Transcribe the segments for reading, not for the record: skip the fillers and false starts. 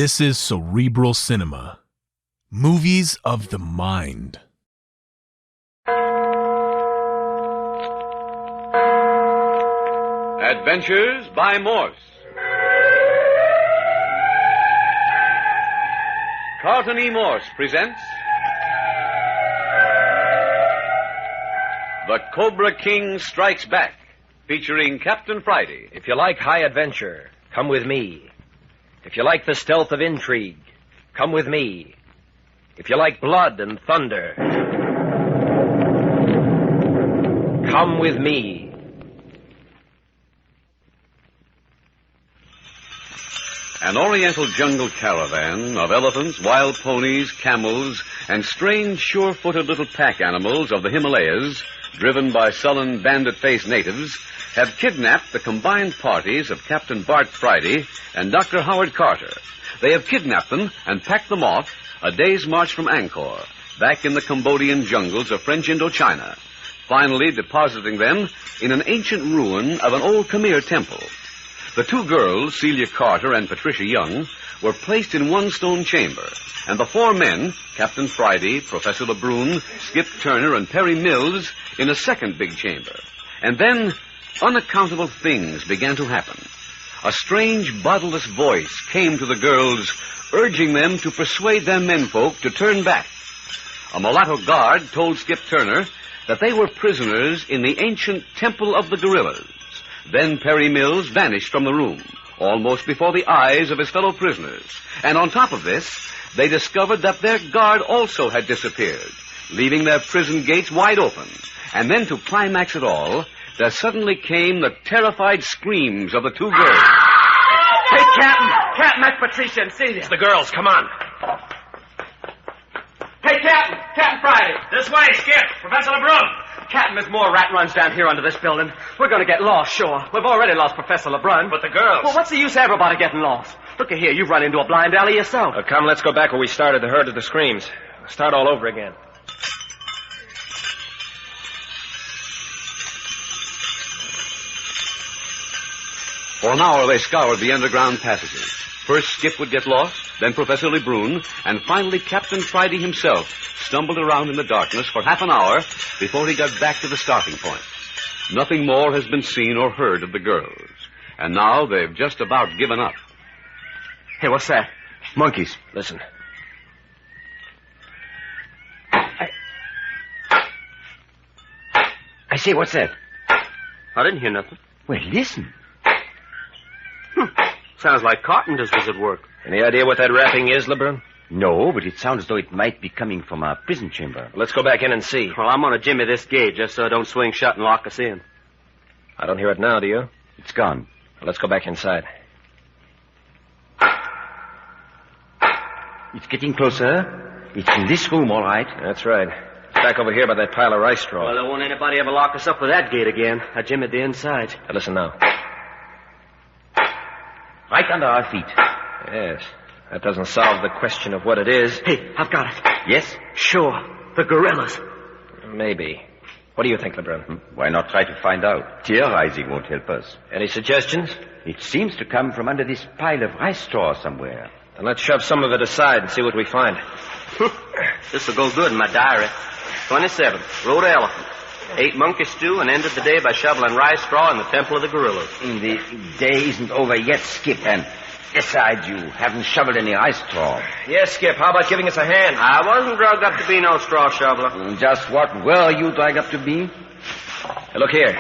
This is Cerebral Cinema. Movies of the mind. Adventures by Morse. Carlton E. Morse presents The Cobra King Strikes Back, featuring Captain Friday. If you like high adventure, come with me. If you like the stealth of intrigue, come with me. If you like blood and thunder, come with me. An oriental jungle caravan of elephants, wild ponies, camels, and strange, sure-footed little pack animals of the Himalayas, driven by sullen, bandit-faced natives, have kidnapped the combined parties of Captain Bart Friday and Dr. Howard Carter. They have kidnapped them and packed them off a day's march from Angkor, back in the Cambodian jungles of French Indochina, finally depositing them in an ancient ruin of an old Khmer temple. The two girls, Celia Carter and Patricia Young, were placed in one stone chamber, and the four men, Captain Friday, Professor Lebrun, Skip Turner, and Perry Mills, in a second big chamber. And then unaccountable things began to happen. A strange, bodiless voice came to the girls, urging them to persuade their menfolk to turn back. A mulatto guard told Skip Turner that they were prisoners in the ancient Temple of the Gorillas. Then Perry Mills vanished from the room, almost before the eyes of his fellow prisoners. And on top of this, they discovered that their guard also had disappeared, leaving their prison gates wide open. And then to climax it all, there suddenly came the terrified screams of the two girls. Hey, Captain, that's Patricia and Celia. It's the girls, come on. Hey, Captain Friday. This way, Skip. Professor Lebrun. Captain, there's more rat runs down here under this building. We're going to get lost, sure. We've already lost Professor Lebrun. But the girls. Well, what's the use of everybody getting lost? Look at here, you've run into a blind alley yourself. Come, let's go back where we started, the herd of the screams. Start all over again. For an hour, they scoured the underground passages. First, Skip would get lost, then Professor Lebrun, and finally Captain Friday himself stumbled around in the darkness for half an hour before he got back to the starting point. Nothing more has been seen or heard of the girls, and now they've just about given up. Hey, what's that? Monkeys. Listen. I say, what's that? I didn't hear nothing. Well, listen. Sounds like carpenters was at work. Any idea what that rapping is, Lebrun? No, but it sounds as though it might be coming from our prison chamber. Let's go back in and see. Well, I'm going to jimmy this gate just so it don't swing shut and lock us in. I don't hear it now, do you? It's gone. Well, let's go back inside. It's getting closer. It's in this room, all right. That's right. It's back over here by that pile of rice straw. Well, there won't anybody ever lock us up with that gate again. I jimmied the inside. Now, listen now. Right under our feet. Yes. That doesn't solve the question of what it is. Hey, I've got it. Yes? Sure. The gorillas. Maybe. What do you think, Lebrun? Why not try to find out? Theorizing won't help us. Any suggestions? It seems to come from under this pile of rice straw somewhere. Then let's shove some of it aside and see what we find. This will go good in my diary. 27. Rode an elephant. Ate monkey stew and ended the day by shoveling rice straw in the Temple of the Gorillas. The day isn't over yet, Skip, and besides, you haven't shoveled any rice straw. Yes, Skip. How about giving us a hand? I wasn't drugged up to be no straw shoveler. Just what were you dragged up to be? Hey, look here.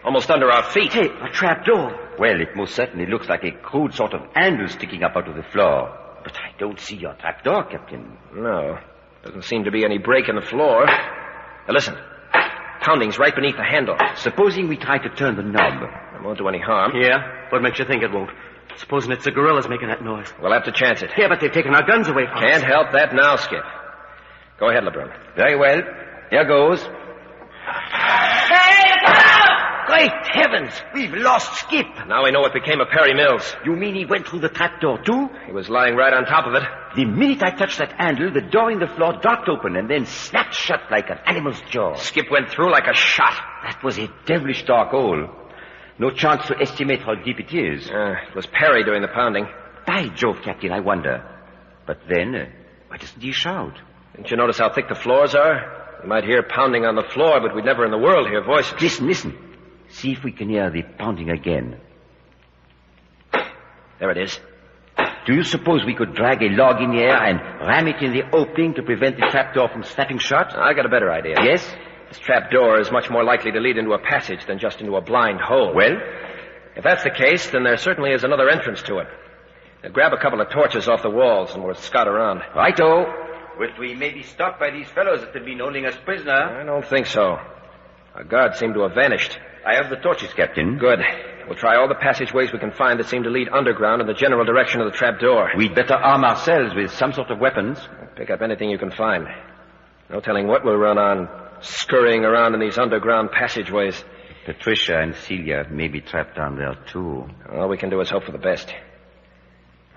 Almost under our feet. Hey, a trap door. Well, it most certainly looks like a crude sort of handle sticking up out of the floor. But I don't see your trap door, Captain. No. Doesn't seem to be any break in the floor. Now, listen. Pounding's right beneath the handle. Supposing we try to turn the knob. It won't do any harm. Yeah? What makes you think it won't? Supposing it's the gorillas making that noise. We'll have to chance it. Yeah, but they've taken our guns away from us. Can't help that now, Skip. Go ahead, Lebrun. Very well. Here goes. Hey, look out! Great heavens! We've lost Skip. Now we know what became of Perry Mills. You mean he went through the trapdoor, too? He was lying right on top of it. The minute I touched that handle, the door in the floor darted open and then snapped shut like an animal's jaw. Skip went through like a shot. That was a devilish dark hole. No chance to estimate how deep it is. It was Perry doing the pounding. By Jove, Captain, I wonder. But then, why doesn't he shout? Didn't you notice how thick the floors are? We might hear pounding on the floor, but we'd never in the world hear voices. Listen. See if we can hear the pounding again. There it is. Do you suppose we could drag a log in the air and ram it in the opening to prevent the trapdoor from snapping shut? I got a better idea. Yes? This trapdoor is much more likely to lead into a passage than just into a blind hole. Well? If that's the case, then there certainly is another entrance to it. Now, grab a couple of torches off the walls and we'll scout around. Righto. But we may be stopped by these fellows that have been holding us prisoner. I don't think so. Our guards seem to have vanished. I have the torches, Captain. Good. We'll try all the passageways we can find that seem to lead underground in the general direction of the trapdoor. We'd better arm ourselves with some sort of weapons. Pick up anything you can find. No telling what we'll run on, scurrying around in these underground passageways. Patricia and Celia may be trapped down there, too. All we can do is hope for the best.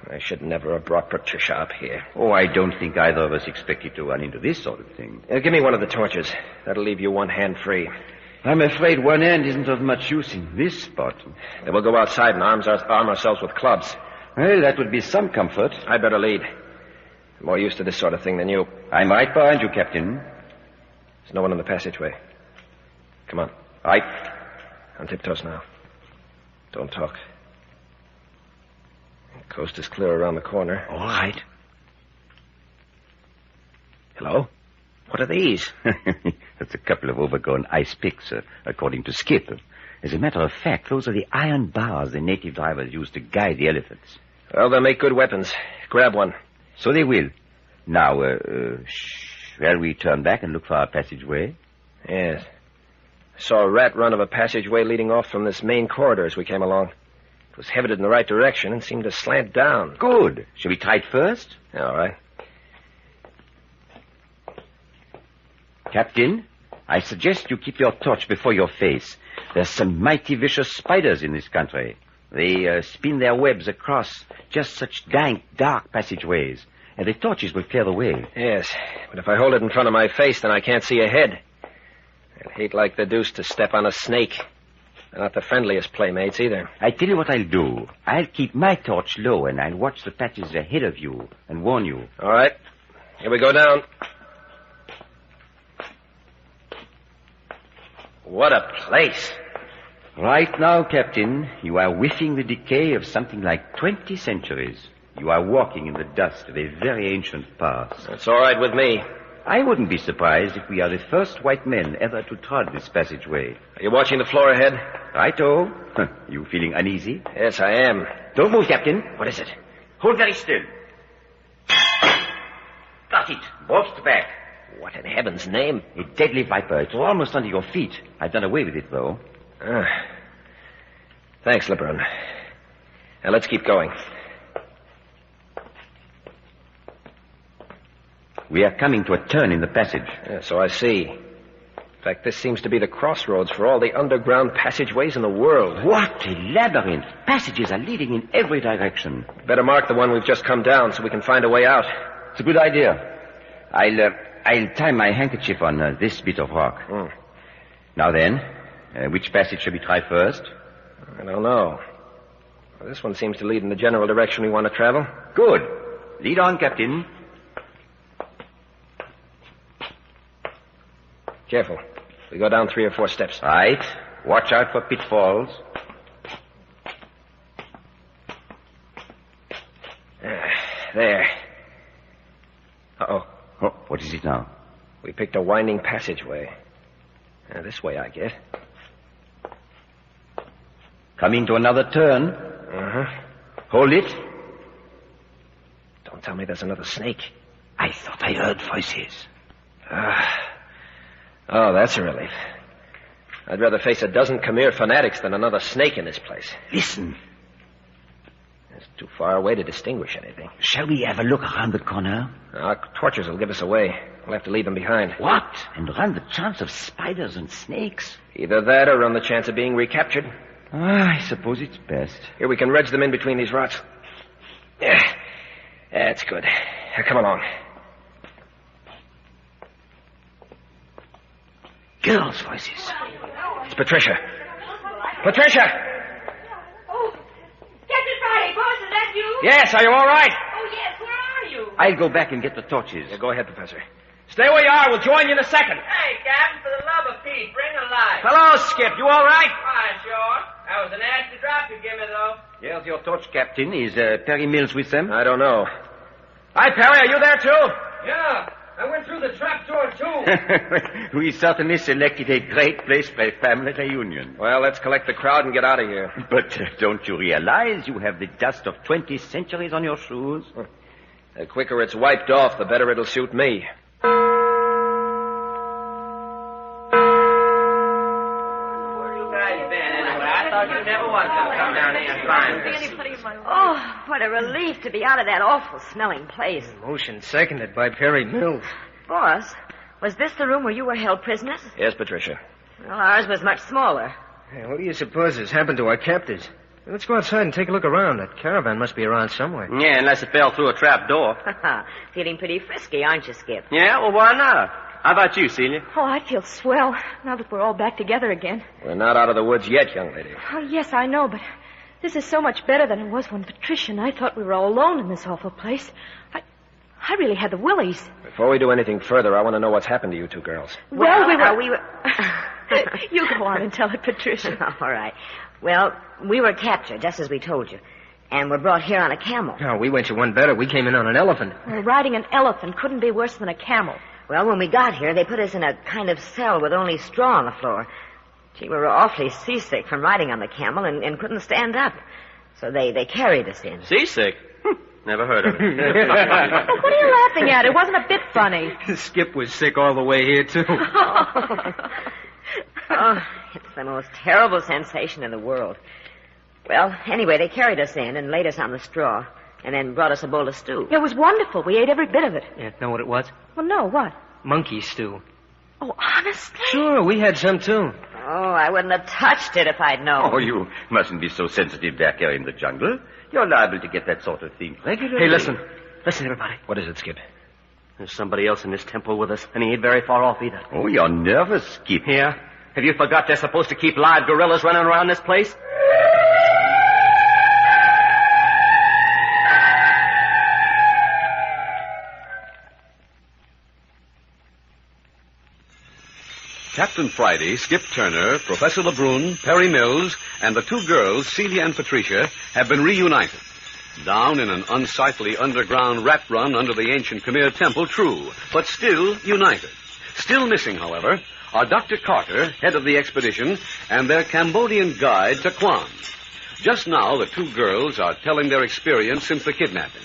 I should never have brought Patricia up here. Oh, I don't think either of us expected to run into this sort of thing. Give me one of the torches. That'll leave you one hand free. I'm afraid one end isn't of much use in this spot. Then we'll go outside and arm ourselves with clubs. Well, that would be some comfort. I'd better lead. I'm more used to this sort of thing than you. I'm right behind you, Captain. There's no one in the passageway. Come on. Right. On tiptoes now. Don't talk. The coast is clear around the corner. All right. Hello? What are these? That's a couple of overgrown ice picks, according to Skip. As a matter of fact, those are the iron bars the native drivers use to guide the elephants. Well, they'll make good weapons. Grab one. So they will. Now, shall we turn back and look for our passageway? Yes. I saw a rat run of a passageway leading off from this main corridor as we came along. It was headed in the right direction and seemed to slant down. Good. Shall we try it first? All right. Captain, I suggest you keep your torch before your face. There's some mighty vicious spiders in this country. They spin their webs across just such dank, dark passageways, and the torches will clear the way. Yes, but if I hold it in front of my face, then I can't see ahead. I'd hate like the deuce to step on a snake. They're not the friendliest playmates either. I tell you what I'll do. I'll keep my torch low, and I'll watch the patches ahead of you and warn you. All right. Here we go down. What a place. Right now, Captain, you are whiffing the decay of something like 20 centuries. You are walking in the dust of a very ancient past. That's all right with me. I wouldn't be surprised if we are the first white men ever to trod this passageway. Are you watching the floor ahead? Righto. You feeling uneasy? Yes, I am. Don't move, Captain. What is it? Hold very still. Got it. Bolted back. What in heaven's name? A deadly viper. It's almost under your feet. I've done away with it, though. Thanks, LeBrun. Now, let's keep going. We are coming to a turn in the passage. Yeah, so I see. In fact, this seems to be the crossroads for all the underground passageways in the world. What a labyrinth. Passages are leading in every direction. Better mark the one we've just come down so we can find a way out. It's a good idea. I'll tie my handkerchief on this bit of rock. Now then, which passage shall we try first? I don't know. Well, this one seems to lead in the general direction we want to travel. Good. Lead on, Captain. Careful. We go down 3 or 4 steps. Right. Watch out for pitfalls. There. Uh-oh. Oh, what is it now? We picked a winding passageway. This way, I get. Coming to another turn. Hold it. Don't tell me there's another snake. I thought I heard voices. Oh, that's a relief. I'd rather face a dozen Khmer fanatics than another snake in this place. Listen. It's too far away to distinguish anything. Shall we have a look around the corner? Our torches will give us away. We'll have to leave them behind. What? And run the chance of spiders and snakes? Either that or run the chance of being recaptured. I suppose it's best. Here, we can wedge them in between these rocks. Yeah, that's good. Now, come along. Girls' voices. It's Patricia. Patricia! Oh, Captain Friday, boss, is that you? Yes, are you all right? Oh, yes, where are you? I'll go back and get the torches. Yeah, go ahead, Professor. Stay where you are. We'll join you in a second. Hey, Captain, for the love of Pete, bring a light. Hello, Skip. You all right? Fine, sure. That was a nasty drop you gave me, though. Here's your torch, Captain. Is Perry Mills with them? I don't know. Hi, Perry. Are you there, too? Yeah, I went through the trap door, too. We certainly selected a great place for a family reunion. Well, let's collect the crowd and get out of here. But don't you realize you have the dust of 20 centuries on your shoes? The quicker it's wiped off, the better it'll suit me. You never was going to come down here and find us. Oh, what a relief to be out of that awful smelling place. Motion seconded by Perry Mills. Boss, was this the room where you were held prisoners? Yes, Patricia. Well, ours was much smaller. Hey, what do you suppose has happened to our captives? Let's go outside and take a look around. That caravan must be around somewhere. Yeah, unless it fell through a trap door. Feeling pretty frisky, aren't you, Skip? Yeah, well, why not? How about you, Celia? Oh, I feel swell now that we're all back together again. We're not out of the woods yet, young lady. Oh, yes, I know, but this is so much better than it was when Patricia and I thought we were all alone in this awful place. I really had the willies. Before we do anything further, I want to know what's happened to you two girls. Well, we were... You go on and tell it, Patricia. All right. Well, we were captured, just as we told you, and were brought here on a camel. No, we went you one better. We came in on an elephant. Well, riding an elephant couldn't be worse than a camel. Well, when we got here, they put us in a kind of cell with only straw on the floor. Gee, we were awfully seasick from riding on the camel and couldn't stand up. So they carried us in. Seasick? Never heard of it. Oh, what are you laughing at? It wasn't a bit funny. Skip was sick all the way here, too. Oh, it's the most terrible sensation in the world. Well, anyway, they carried us in and laid us on the straw and then brought us a bowl of stew. It was wonderful. We ate every bit of it. Yeah, know what it was? Well, no, what? Monkey stew. Oh, honestly? Sure, we had some, too. Oh, I wouldn't have touched it if I'd known. Oh, you mustn't be so sensitive back here in the jungle. You're liable to get that sort of thing regularly. Hey, listen. Listen, everybody. What is it, Skip? There's somebody else in this temple with us, and he ain't very far off either. Oh, you're nervous, Skip. Yeah? Have you forgot they're supposed to keep live gorillas running around this place? Captain Friday, Skip Turner, Professor LeBrun, Perry Mills, and the two girls, Celia and Patricia, have been reunited. Down in an unsightly underground rat run under the ancient Khmer temple, true, but still united. Still missing, however, are Dr. Carter, head of the expedition, and their Cambodian guide, Taquan. Just now, the two girls are telling their experience since the kidnapping.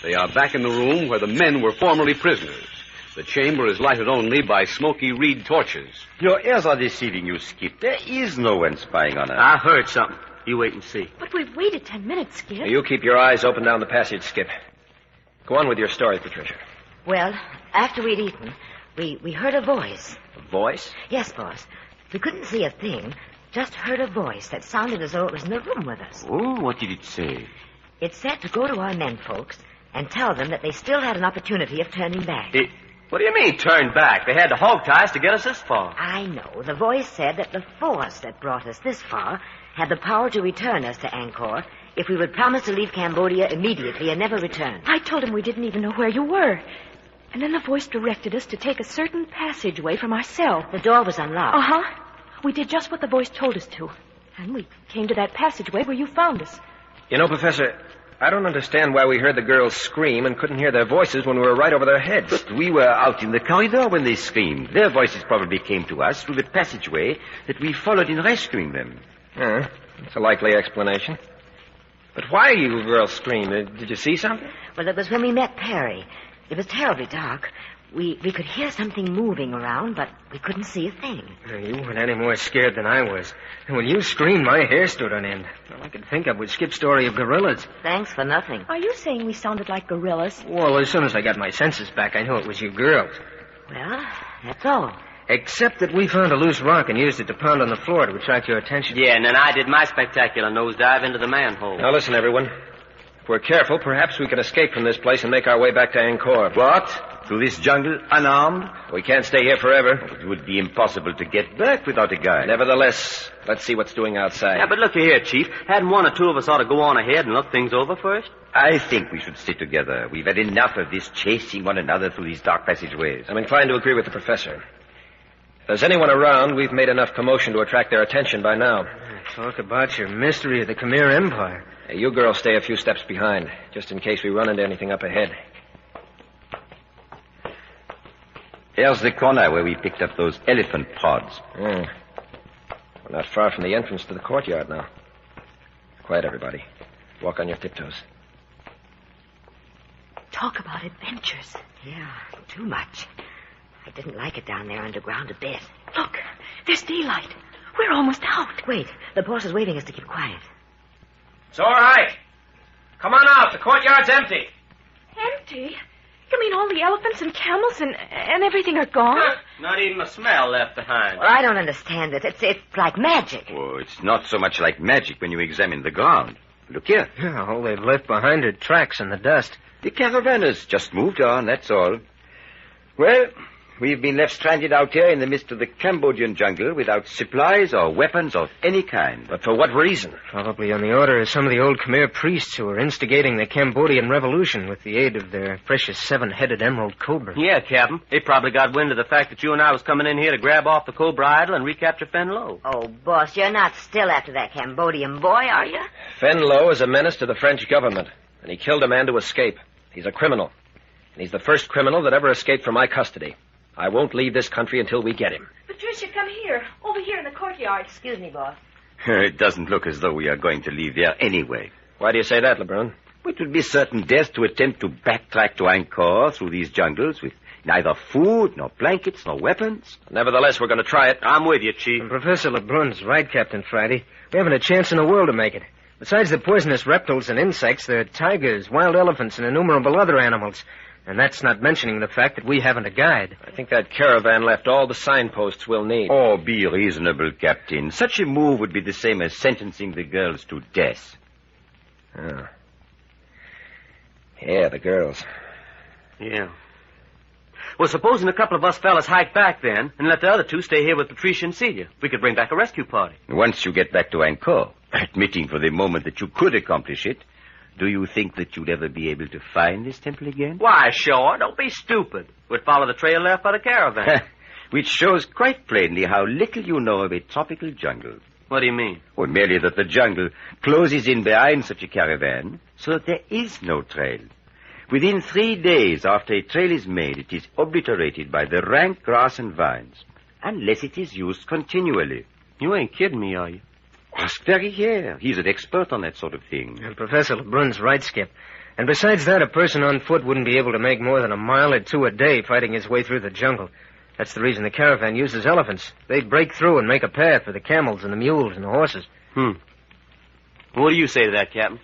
They are back in the room where the men were formerly prisoners. The chamber is lighted only by smoky reed torches. Your ears are deceiving you, Skip. There is no one spying on us. I heard something. You wait and see. But we've waited 10 minutes, Skip. Now, you keep your eyes open down the passage, Skip. Go on with your story, Patricia. Well, after we'd eaten, we heard a voice. A voice? Yes, boss. We couldn't see a thing, just heard a voice that sounded as though it was in the room with us. Oh, what did it say? It said to go to our men folks and tell them that they still had an opportunity of turning back. What do you mean, turn back? They had to hog tie us to get us this far. I know. The voice said that the force that brought us this far had the power to return us to Angkor if we would promise to leave Cambodia immediately and never return. I told him we didn't even know where you were. And then the voice directed us to take a certain passageway from our cell. The door was unlocked. Uh-huh. We did just what the voice told us to. And we came to that passageway where you found us. You know, Professor, I don't understand why we heard the girls scream and couldn't hear their voices when we were right over their heads. But we were out in the corridor when they screamed. Their voices probably came to us through the passageway that we followed in rescuing them. That's a likely explanation. But why you girls screamed? Did you see something? Well, it was when we met Perry. It was terribly dark. We could hear something moving around, but we couldn't see a thing. You weren't any more scared than I was. And when you screamed, my hair stood on end. All I could think of was Skip's story of gorillas. Thanks for nothing. Are you saying we sounded like gorillas? Well, as soon as I got my senses back, I knew it was you girls. Well, that's all. Except that we found a loose rock and used it to pound on the floor to attract your attention. Yeah, and then I did my spectacular nosedive into the manhole. Now, listen, everyone. If we're careful, perhaps we could escape from this place and make our way back to Angkor. What? Through this jungle, unarmed? We can't stay here forever. It would be impossible to get back without a guide. Nevertheless, let's see what's doing outside. Yeah, but look here, Chief. Hadn't one or two of us ought to go on ahead and look things over first? I think we should stay together. We've had enough of this chasing one another through these dark passageways. I'm inclined to agree with the professor. If there's anyone around, we've made enough commotion to attract their attention by now. Talk about your mystery of the Khmer Empire. Hey, you girls stay a few steps behind, just in case we run into anything up ahead. Here's the corner where we picked up those elephant pods. We're not far from the entrance to the courtyard now. Quiet, everybody. Walk on your tiptoes. Talk about adventures. Yeah, too much. I didn't like it down there underground a bit. Look, there's daylight. We're almost out. Wait, the boss is waving us to keep quiet. It's all right. Come on out. The courtyard's empty. Empty? You mean all the elephants and camels and everything are gone? Not even a smell left behind. Well, I don't understand it. It's like magic. Oh, it's not so much like magic when you examine the ground. Look here. Yeah, all they've left behind are tracks in the dust. The caravan has just moved on, that's all. Well, we've been left stranded out here in the midst of the Cambodian jungle without supplies or weapons of any kind. But for what reason? Probably on the order of some of the old Khmer priests who were instigating the Cambodian Revolution with the aid of their precious seven-headed emerald cobra. Yeah, Captain. They probably got wind of the fact that you and I was coming in here to grab off the Cobra idol and recapture Fenlo. Oh, boss, you're not still after that Cambodian boy, are you? Fenlo is a menace to the French government, and he killed a man to escape. He's a criminal, and he's the first criminal that ever escaped from my custody. I won't leave this country until we get him. Patricia, come here. Over here in the courtyard. Excuse me, boss. It doesn't look as though we are going to leave there anyway. Why do you say that, Lebrun? It would be certain death to attempt to backtrack to Angkor through these jungles with neither food, nor blankets, nor weapons. Nevertheless, we're going to try it. I'm with you, Chief. And Professor Lebrun's right, Captain Friday. We haven't a chance in the world to make it. Besides the poisonous reptiles and insects, there are tigers, wild elephants, and innumerable other animals. And that's not mentioning the fact that we haven't a guide. I think that caravan left all the signposts we'll need. Oh, be reasonable, Captain. Such a move would be the same as sentencing the girls to death. Oh. Yeah, the girls. Yeah. Well, supposing a couple of us fellas hike back then and let the other two stay here with Patricia and Celia. We could bring back a rescue party. Once you get back to Angkor, admitting for the moment that you could accomplish it, do you think that you'd ever be able to find this temple again? Why, sure. Don't be stupid. We'd follow the trail left by the caravan. Which shows quite plainly how little you know of a tropical jungle. What do you mean? Well, merely that the jungle closes in behind such a caravan so that there is no trail. Within 3 days after a trail is made, it is obliterated by the rank grass and vines, unless it is used continually. You ain't kidding me, are you? Ask Perry here. He's an expert on that sort of thing. And Professor Lebrun's right, Skip. And besides that, a person on foot wouldn't be able to make more than a mile or two a day fighting his way through the jungle. That's the reason the caravan uses elephants. They'd break through and make a path for the camels and the mules and the horses. What do you say to that, Captain?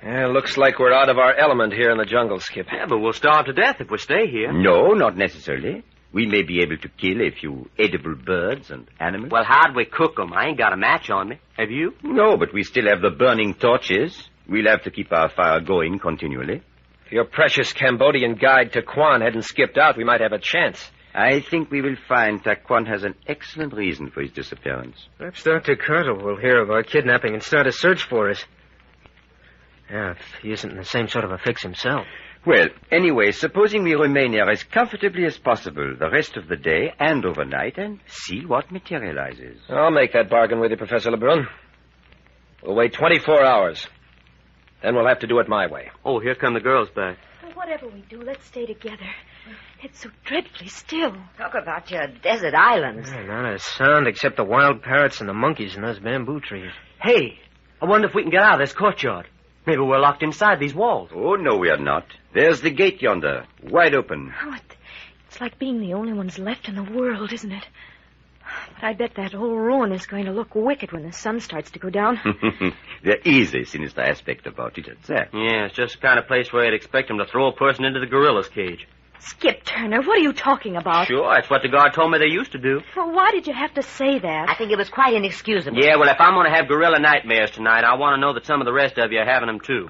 Yeah, looks like we're out of our element here in the jungle, Skip. Yeah, but we'll starve to death if we stay here. No, not necessarily. We may be able to kill a few edible birds and animals. Well, how'd we cook them? I ain't got a match on me. Have you? No, but we still have the burning torches. We'll have to keep our fire going continually. If your precious Cambodian guide, Taquan, hadn't skipped out, we might have a chance. I think we will find Taquan has an excellent reason for his disappearance. Perhaps Dr. Carter will hear of our kidnapping and start a search for us. Yeah, if he isn't in the same sort of a fix himself. Well, anyway, supposing we remain here as comfortably as possible the rest of the day and overnight and see what materializes. I'll make that bargain with you, Professor Lebrun. We'll wait 24 hours. Then we'll have to do it my way. Oh, here come the girls back. Well, whatever we do, let's stay together. It's so dreadfully still. Talk about your desert islands. Yeah, not a sound except the wild parrots and the monkeys in those bamboo trees. Hey, I wonder if we can get out of this courtyard. Maybe we're locked inside these walls. Oh, no, we are not. There's the gate yonder, wide open. Oh, it's like being the only ones left in the world, isn't it? But I bet that whole ruin is going to look wicked when the sun starts to go down. There is a sinister aspect about it, that's that. Yeah, it's just the kind of place where I'd expect them to throw a person into the gorilla's cage. Skip Turner, what are you talking about? Sure, that's what the guard told me they used to do. Well, why did you have to say that? I think it was quite inexcusable. Yeah, well, if I'm going to have gorilla nightmares tonight, I want to know that some of the rest of you are having them, too.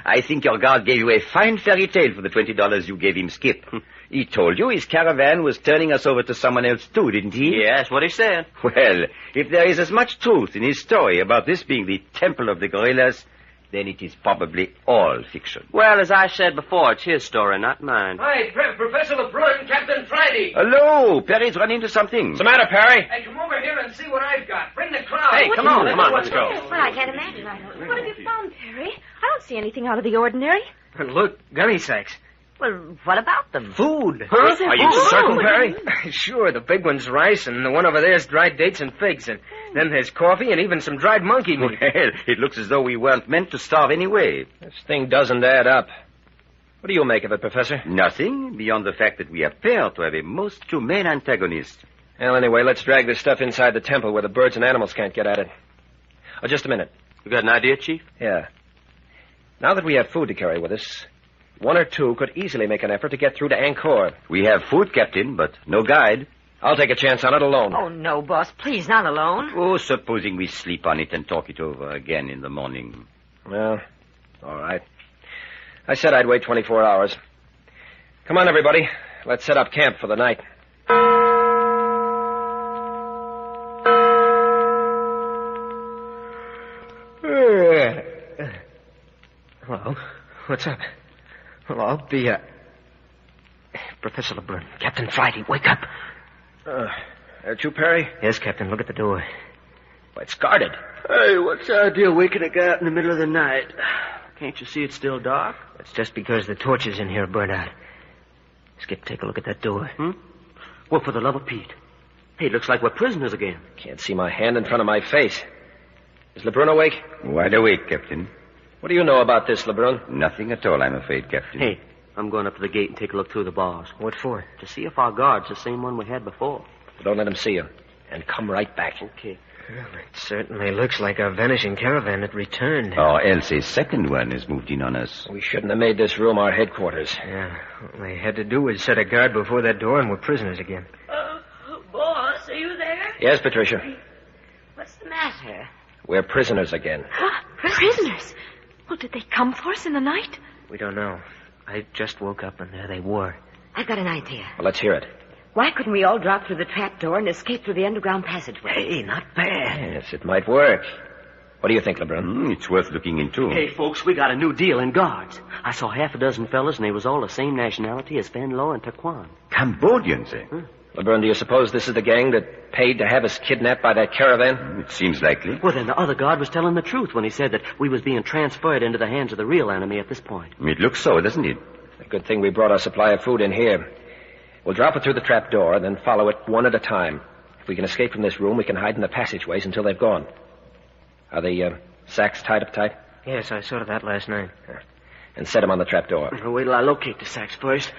I think your guard gave you a fine fairy tale for the $20 you gave him, Skip. He told you his caravan was turning us over to someone else, too, didn't he? Yeah, that's what he said. Well, if there is as much truth in his story about this being the temple of the gorillas, then it is probably all fiction. Well, as I said before, it's his story, not mine. Hi, Professor LeBrun, Captain Friday. Hello, Perry's run into something. What's the matter, Perry? Hey, come over here and see what I've got. Bring the crowd. Hey, come on, let's go. Well, I can't imagine. What have you found, Perry? I don't see anything out of the ordinary. Look, gunny sacks. Well, what about them? Food. Huh? Is there Are you food? certain, What Perry? do you Sure, the big one's rice, and the one over there's dried dates and figs, and then there's coffee and even some dried monkey meat. Well, it looks as though we weren't meant to starve anyway. This thing doesn't add up. What do you make of it, Professor? Nothing beyond the fact that we appear to have a most humane antagonist. Well, anyway, let's drag this stuff inside the temple where the birds and animals can't get at it. Oh, just a minute. You got an idea, Chief? Yeah. Now that we have food to carry with us, one or two could easily make an effort to get through to Angkor. We have food, Captain, but no guide. I'll take a chance on it alone. Oh, no, boss. Please, not alone. Oh, supposing we sleep on it and talk it over again in the morning. Well, all right. I said I'd wait 24 hours. Come on, everybody. Let's set up camp for the night. Hello. What's up? Hello, Professor LeBrun. Captain Friday, wake up. That you, Perry? Yes, Captain. Look at the door. Well, it's guarded. Hey, what's the idea waking a guy out in the middle of the night? Can't you see it's still dark? It's just because the torches in here burn out. Skip, take a look at that door. Well, for the love of Pete. Hey, it looks like we're prisoners again. Can't see my hand in front of my face. Is LeBrun awake? Wide awake, Captain. What do you know about this, LeBrun? Nothing at all, I'm afraid, Captain. Hey, I'm going up to the gate and take a look through the bars. What for? To see if our guard's the same one we had before. Don't let him see you. And come right back. Okay. Well, it certainly looks like our vanishing caravan had returned. Or else a second one has moved in on us. We shouldn't have made this room our headquarters. Yeah, all they had to do was set a guard before that door and we're prisoners again. Boss, are you there? Yes, Patricia. What's the matter? We're prisoners again. Prisoners? Well, did they come for us in the night? We don't know. I just woke up and there they were. I've got an idea. Well, let's hear it. Why couldn't we all drop through the trap door and escape through the underground passageway? Hey, not bad. Yes, it might work. What do you think, LeBrun? It's worth looking into. Hey, folks, we got a new deal in guards. I saw half a dozen fellas, and they was all the same nationality as Fenlo and Taquan. Cambodians, eh? LeBrun, do you suppose this is the gang that paid to have us kidnapped by that caravan? It seems likely. Well, then the other guard was telling the truth when he said that we was being transferred into the hands of the real enemy at this point. It looks so, doesn't it? A good thing we brought our supply of food in here. We'll drop it through the trap door and then follow it one at a time. If we can escape from this room, we can hide in the passageways until they've gone. Are the sacks tied up tight? Yes, I saw that last night. And set them on the trap door. Wait till I locate the sacks first.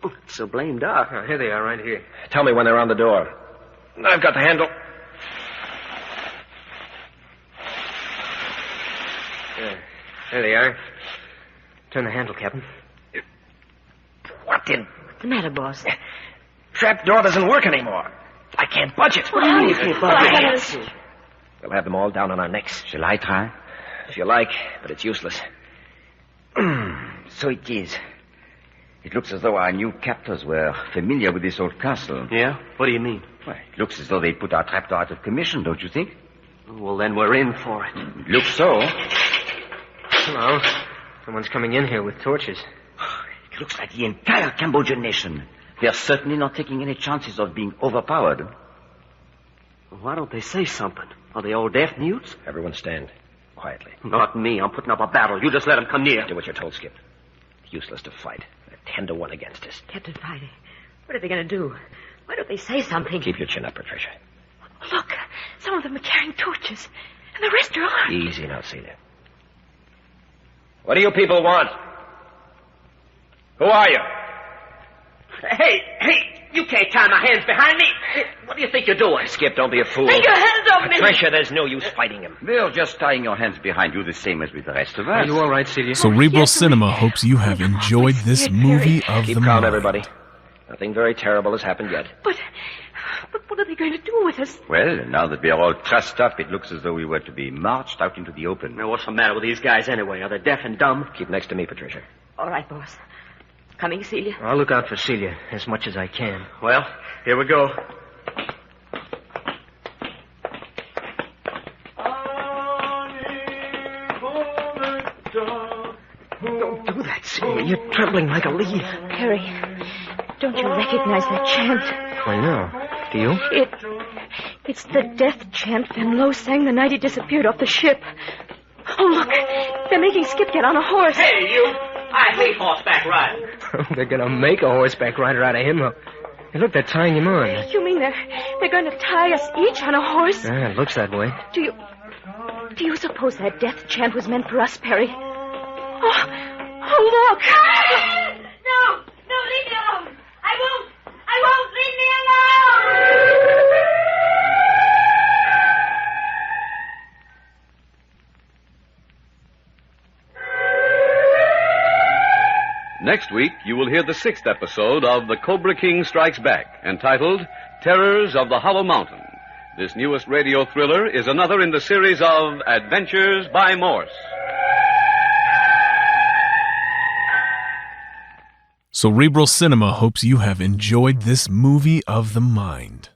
Oh, it's so blame dark. Oh, here they are, right here. Tell me when they're on the door. I've got the handle. There they are. Turn the handle, Captain. What in? What's the matter, boss? Trap door doesn't work anymore. I can't budge it. What do you mean you can't budge it? We'll have them all down on our necks. Shall I try? If you like, but it's useless. So it is. It looks as though our new captors were familiar with this old castle. Yeah? What do you mean? Well, it looks as though they put our trapdoor out of commission, don't you think? Well, then we're in for it. It looks so. Hello. Someone's coming in here with torches. It looks like the entire Cambodian nation. They're certainly not taking any chances of being overpowered. Well, why don't they say something? Are they all deaf mutes? Everyone stand. Quietly. Not me. I'm putting up a battle. You just let them come near. Do what you're told, Skip. It's useless to fight. They're 10 to 1 against us. Captain Friday, what are they going to do? Why don't they say something? Keep your chin up, Patricia. Look, some of them are carrying torches, and the rest are armed. Easy now, Celia. What do you people want? Who are you? Hey, You can't tie my hands behind me. What do you think you're doing? Skip, don't be a fool. Take your hands off me! Patricia, there's no use fighting him. We're just tying your hands behind you the same as with the rest of us. Are you all right, Celia? Cerebral Cinema hopes you have enjoyed this movie of Keep the calm, mind. everybody. Nothing very terrible has happened yet. But what are they going to do with us? Well, now that we are all trussed up, it looks as though we were to be marched out into the open. Now, what's the matter with these guys anyway? Are they deaf and dumb? Keep next to me, Patricia. All right, boss. Coming, Celia? I'll look out for Celia as much as I can. Well, here we go. Don't do that, Celia. You're trembling like a leaf. Perry, don't you recognize that chant? I know. Do you? It's the death chant Van Lowe sang the night he disappeared off the ship. Oh, look. They're making Skip get on a horse. Hey, you! I hate horseback riding. They're going to make a horseback rider out of him. Hey, look, they're tying him on. You mean they're going to tie us each on a horse? Yeah, it looks that way. Do you suppose that death chant was meant for us, Perry? Oh, look! No, leave me alone. I won't, leave me alone! Next week, you will hear the 6th episode of The Cobra King Strikes Back, entitled Terrors of the Hollow Mountain. This newest radio thriller is another in the series of Adventures by Morse. Cerebral Cinema hopes you have enjoyed this movie of the mind.